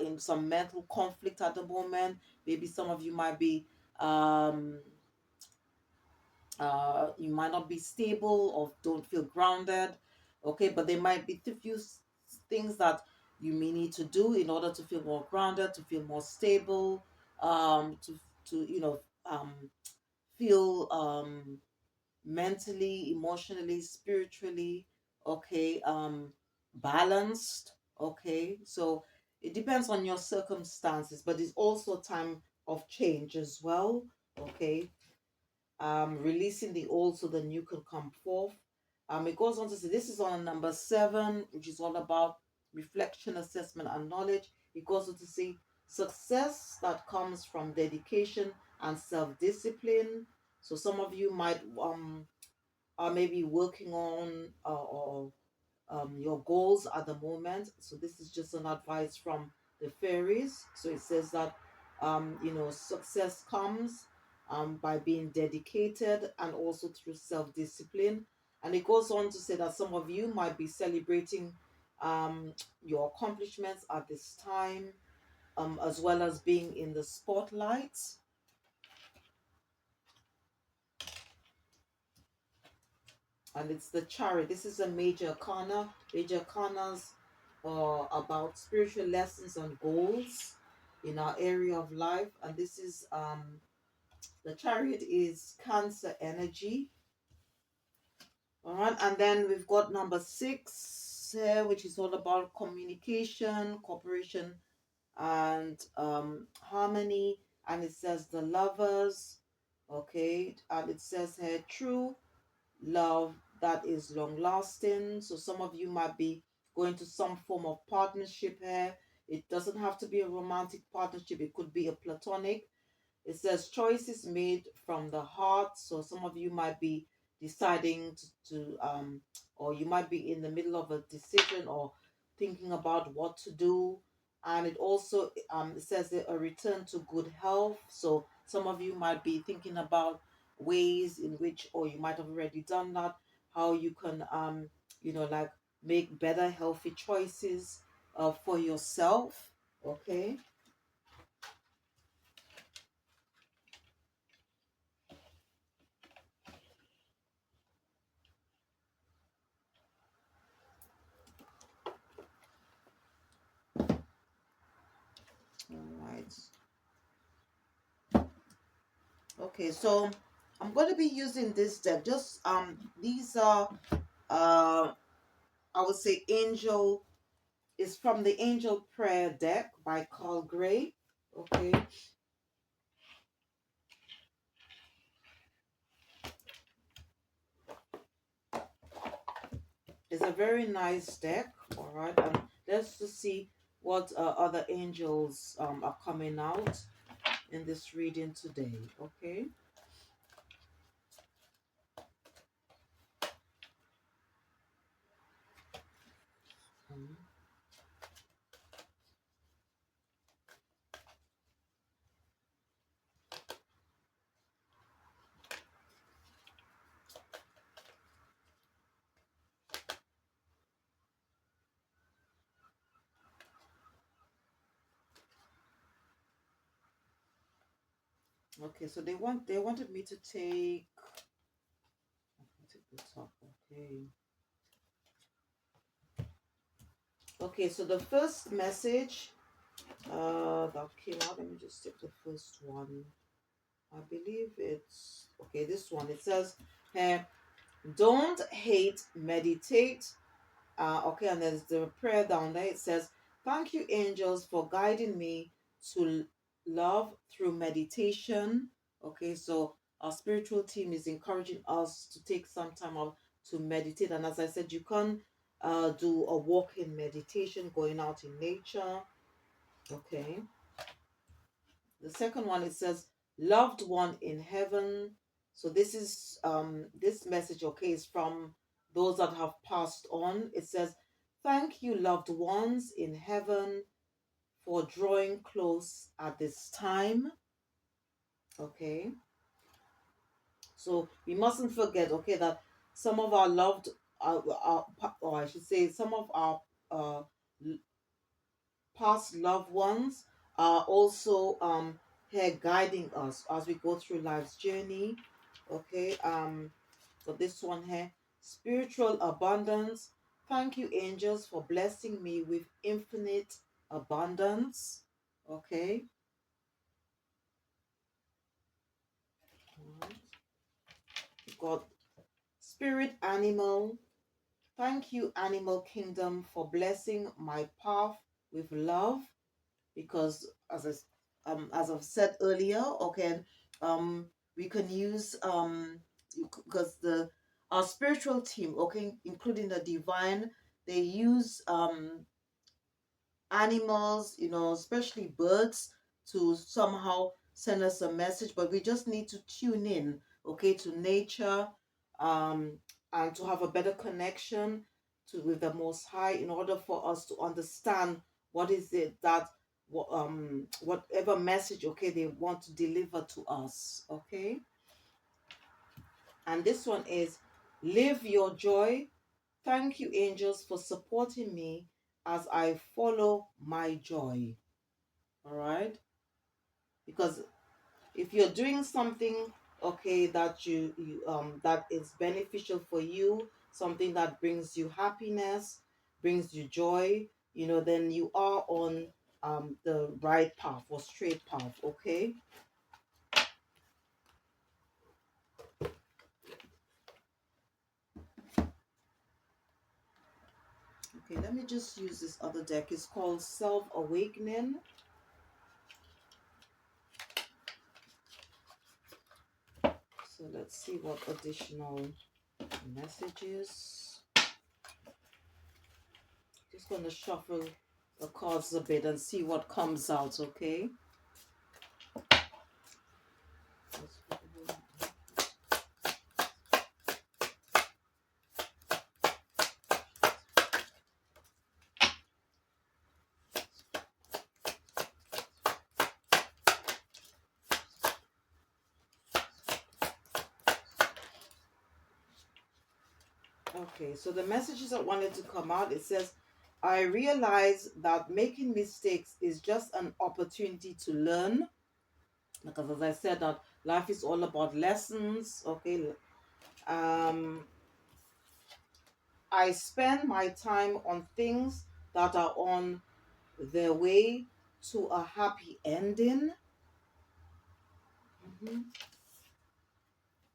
S1: in some mental conflict at the moment. Maybe some of you might be um, you might not be stable or don't feel grounded. Okay, but there might be a few things that you may need to do in order to feel more grounded, to feel more stable, to feel mentally, emotionally, spiritually, okay, balanced. Okay, so it depends on your circumstances, but it's also a time of change as well. Okay, releasing the old so the new can come forth. It goes on to say this is on number 7, which is all about reflection, assessment, and knowledge. It goes on to say success that comes from dedication and self-discipline. So some of you might are maybe working on or your goals at the moment. So this is just an advice from the fairies. So it says that success comes by being dedicated and also through self-discipline. And it goes on to say that some of you might be celebrating um, your accomplishments at this time, as well as being in the spotlight. And it's the Chariot. This is a major arcana. Major arcanas are about spiritual lessons and goals in our area of life. And this is the Chariot is Cancer energy. All right, and then we've got number 6 here, which is all about communication, cooperation, and harmony. And it says the Lovers. Okay, and it says here true love that is long lasting. So some of you might be going to some form of partnership here. It doesn't have to be a romantic partnership, it could be a platonic. It says choices made from the heart. So some of you might be deciding to or you might be in the middle of a decision or thinking about what to do. And it also it says that a return to good health. So some of you might be thinking about ways in which, or you might have already done that, how you can like make better healthy choices for yourself. Okay. All right. Okay, so I'm going to be using this deck. Just these are I would say angel is from the Angel Prayer deck by Carl Gray. Okay, it's a very nice deck. All right, and let's just see what other angels are coming out in this reading today. Okay. Mhm. Okay, so they wanted me to take the top. Okay. Okay, so the first message that came out, let me just take the first one. I believe it's okay. This one, it says here, don't hate, meditate. Okay, and there's the prayer down there. It says, thank you, angels, for guiding me to love through meditation. Okay, so our spiritual team is encouraging us to take some time out to meditate. And as I said, you can do a walk in meditation, going out in nature. Okay. The second one, it says, loved one in heaven. So this is this message, okay, is from those that have passed on. It says, thank you, loved ones in heaven, for drawing close at this time. Okay. So we mustn't forget, okay, that some of our loved or I should say some of our uh past loved ones are also here guiding us as we go through life's journey. Okay, so this one here, spiritual abundance. Thank you, angels, for blessing me with infinite abundance. Okay. Alright. We've got spirit animal. Thank you, animal kingdom, for blessing my path with love, because as I've said earlier, okay, we can use because the our spiritual team, okay, including the divine, they use animals, especially birds, to somehow send us a message. But we just need to tune in, okay, to nature, um, and to have a better connection to with the Most High in order for us to understand what is it that whatever message, okay, they want to deliver to us, okay. And this one is live your joy. Thank you, angels, for supporting me as I follow my joy. All right? Because if you're doing something, okay, that that is beneficial for you, something that brings you happiness, brings you joy, then you are on the right path or straight path. Okay. Okay, let me just use this other deck. It's called Self Awakening. So let's see what additional messages. Just going to shuffle the cards a bit and see what comes out, okay? Okay, so the messages that wanted to come out, it says, I realize that making mistakes is just an opportunity to learn. Because as I said, that life is all about lessons, okay? I spend my time on things that are on their way to a happy ending.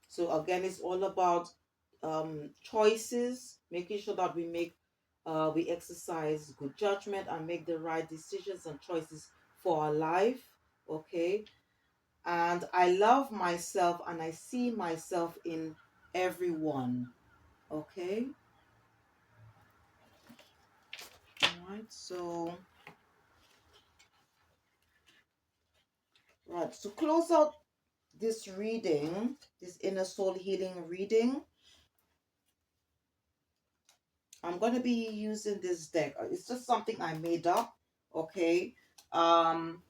S1: So again, it's all about choices, making sure that we exercise good judgment and make the right decisions and choices for our life. Okay. And I love myself and I see myself in everyone. Okay. All right. So, right. To close out this reading, this inner soul healing reading, I'm going to be using this deck. It's just something I made up. Okay. Um,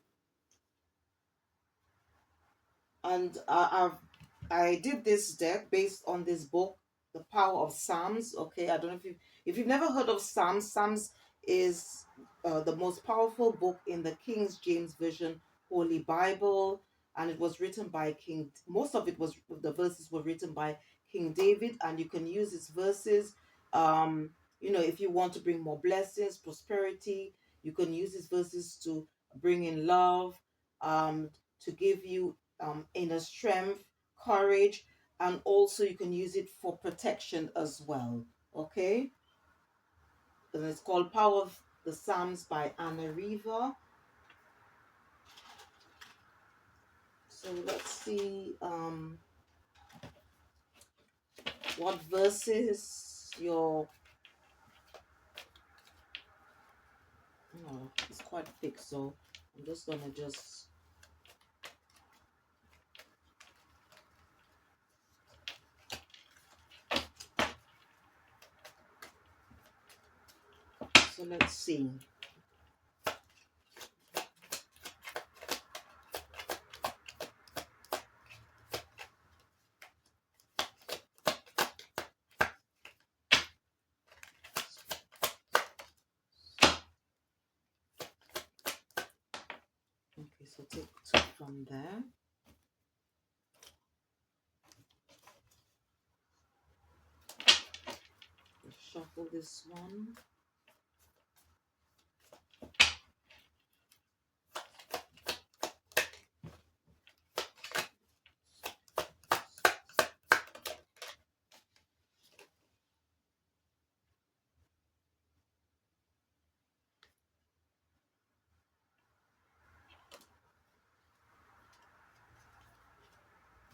S1: and I did this deck based on this book, The Power of Psalms. Okay, I don't know if you've never heard of Psalms. Psalms is the most powerful book in the King James Version Holy Bible, and it was written by King. Most of it was the verses were written by King David, and you can use its verses. If you want to bring more blessings, prosperity, you can use these verses to bring in love, to give you inner strength, courage, and also you can use it for protection as well. Okay, and it's called Power of the Psalms by Anna Riva. So let's see what verses your it's quite thick, so I'm just gonna so let's see. Okay, so take two from there. Shuffle this one.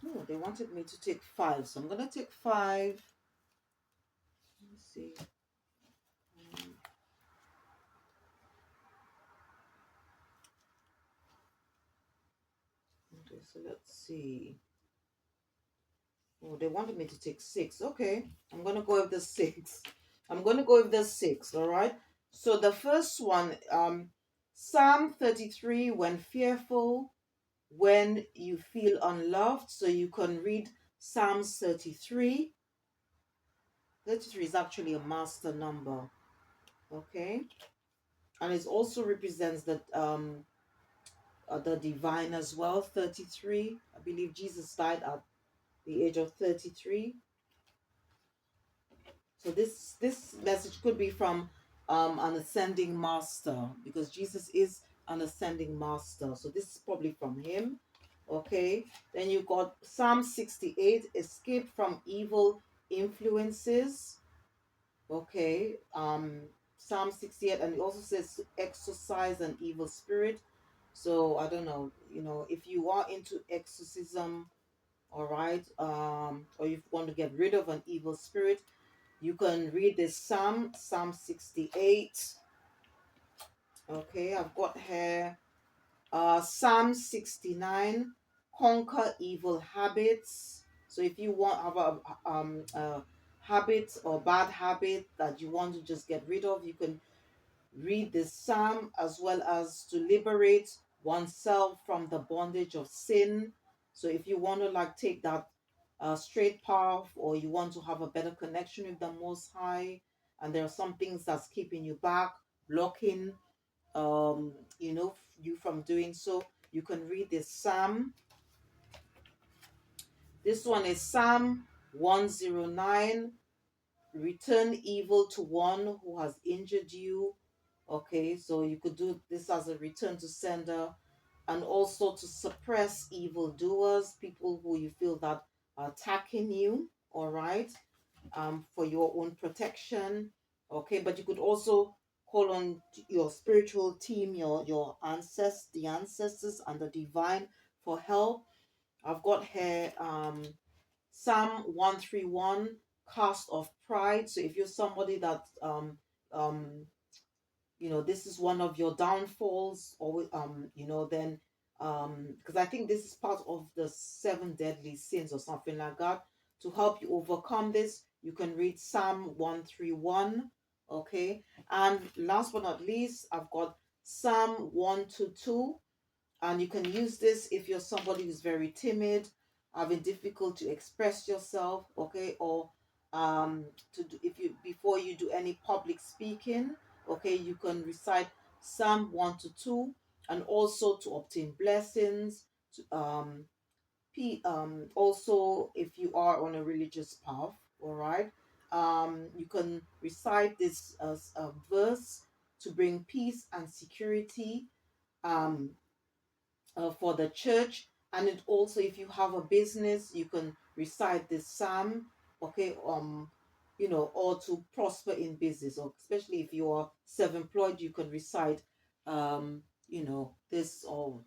S1: Oh, they wanted me to take five, so I'm gonna take five. Let's see. Okay, so let's see. Oh, they wanted me to take six. Okay, I'm gonna go with the six. I'm gonna go with the six. All right. So the first one, Psalm 33. When fearful, when you feel unloved, so you can read Psalms 33. 33 is actually a master number. Okay. and it also represents the divine as well. 33. I believe Jesus died at the age of 33. So this message could be from an ascending master, because Jesus is an ascending master. So this is probably from him. Okay. Then you got Psalm 68, escape from evil influences. Okay. Psalm 68, and it also says to exorcise an evil spirit. So I don't know, if you are into exorcism, all right, or you want to get rid of an evil spirit, you can read this Psalm 68. Okay, I've got here Psalm 69, conquer evil habits. So if you want have a habit or bad habit that you want to just get rid of, you can read this psalm, as well as to liberate oneself from the bondage of sin. So if you want to like take that straight path, or you want to have a better connection with the Most High, and there are some things that's keeping you back, blocking you from doing so, you can read this psalm. This one is Psalm 109, return evil to one who has injured you. Okay, so you could do this as a return to sender, and also to suppress evildoers, people who you feel that are attacking you, all right, for your own protection. Okay, but you could also call on your spiritual team, your the ancestors and the divine for help. I've got here Psalm 131, cast of pride. So if you're somebody that um this is one of your downfalls, or then because I think this is part of the seven deadly sins or something like that. To help you overcome this, you can read Psalm 131. Okay, and last but not least, I've got Psalm 122, and you can use this if you're somebody who's very timid, having difficult to express yourself, okay, or if you before you do any public speaking, okay, you can recite Psalm 1 to 2, and also to obtain blessings. To, also, if you are on a religious path, all right, you can recite this as a verse to bring peace and security. Um, for the church. And it also, if you have a business, you can recite this psalm, okay, or to prosper in business, or especially if you are self-employed, you can recite this, or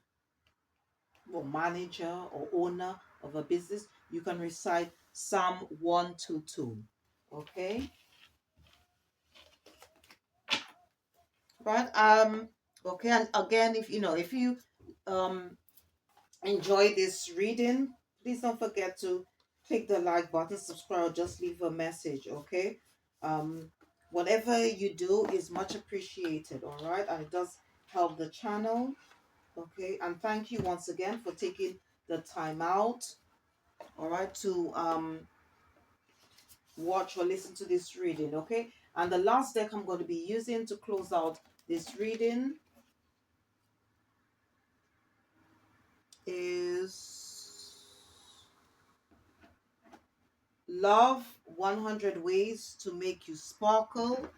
S1: manager or owner of a business, you can recite Psalm 122. Okay, right. Okay, and again, if you um enjoy this reading, please don't forget to click the like button, subscribe, or just leave a message. Okay, um whatever you do is much appreciated, all right, and it does help the channel. Okay, and thank you once again for taking the time out, all right, to watch or listen to this reading. Okay, and the last deck I'm going to be using to close out this reading is Love 100 Ways to Make You Sparkle.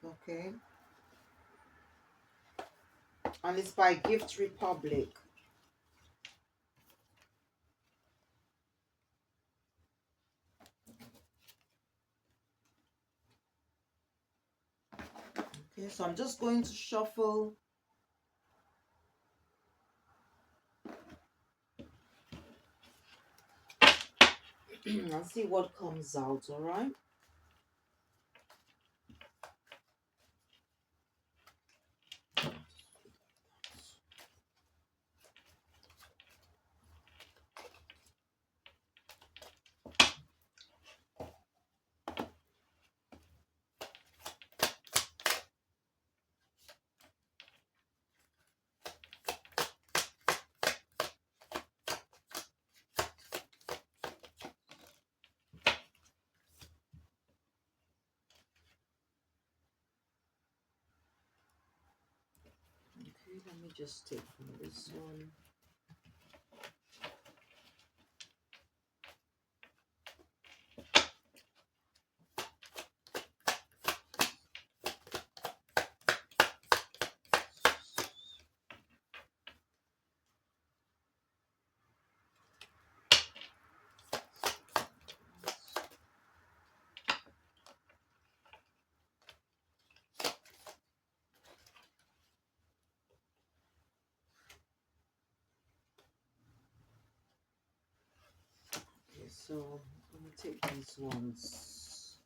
S1: Okay. And it's by Gift Republic. Okay, so I'm just going to shuffle and see what comes out, all right? Let me just take from this one. Okay, so I'm going to take these ones.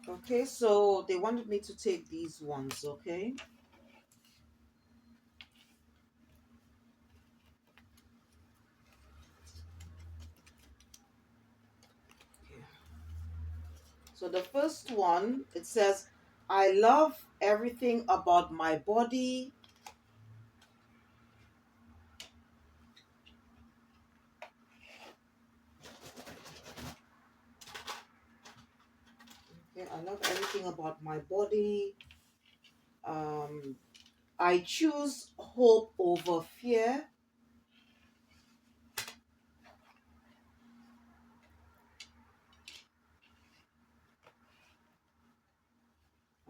S1: Okay, so they wanted me to take these ones, okay? Okay. So the first one, it says, I love everything about my body. Okay, I love everything about my body. Um, I choose hope over fear.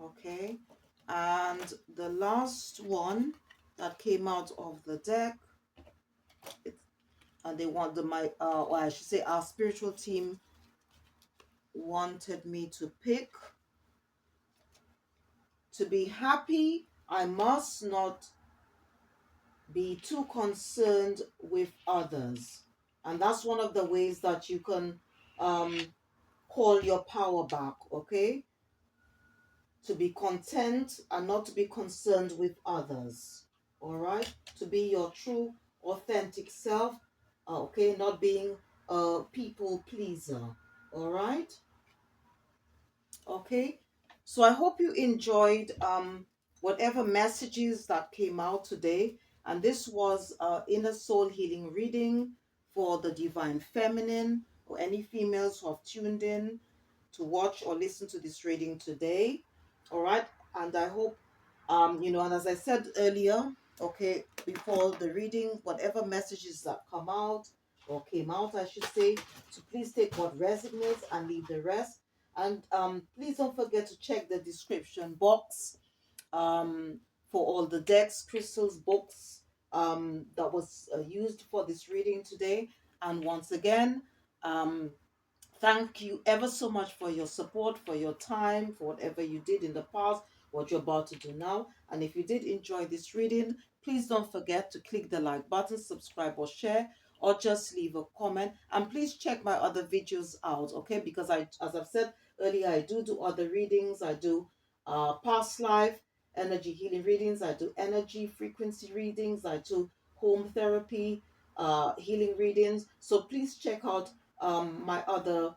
S1: Okay, and the last one that came out of the deck, and they want or I should say, our spiritual team wanted me to pick. To be happy, I must not be too concerned with others. And that's one of the ways that you can um, call your power back, okay? To be content and not to be concerned with others, all right? To be your true, authentic self, okay? Not being a people pleaser, all right? Okay, so I hope you enjoyed whatever messages that came out today. And this was inner soul healing reading for the divine feminine, or any females who have tuned in to watch or listen to this reading today. All right, and I hope and as I said earlier, okay, before the reading, whatever messages that come out or came out, I should say, to please take what resonates and leave the rest. And please don't forget to check the description box for all the decks, crystals, books that was used for this reading today. And once again, thank you ever so much for your support, for your time, for whatever you did in the past, what you're about to do now. And if you did enjoy this reading, please don't forget to click the like button, subscribe or share, or just leave a comment. And please check my other videos out, okay? Because as I've said earlier, I do other readings. I do past life energy healing readings. I do energy frequency readings. I do home therapy healing readings. So please check out my other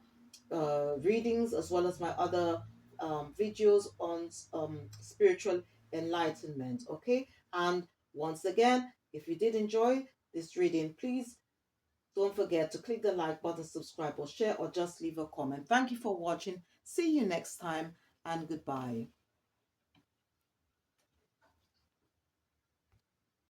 S1: readings, as well as my other videos on spiritual enlightenment. Okay, and once again, if you did enjoy this reading, please don't forget to click the like button, subscribe or share, or just leave a comment. Thank you for watching. See you next time, and goodbye.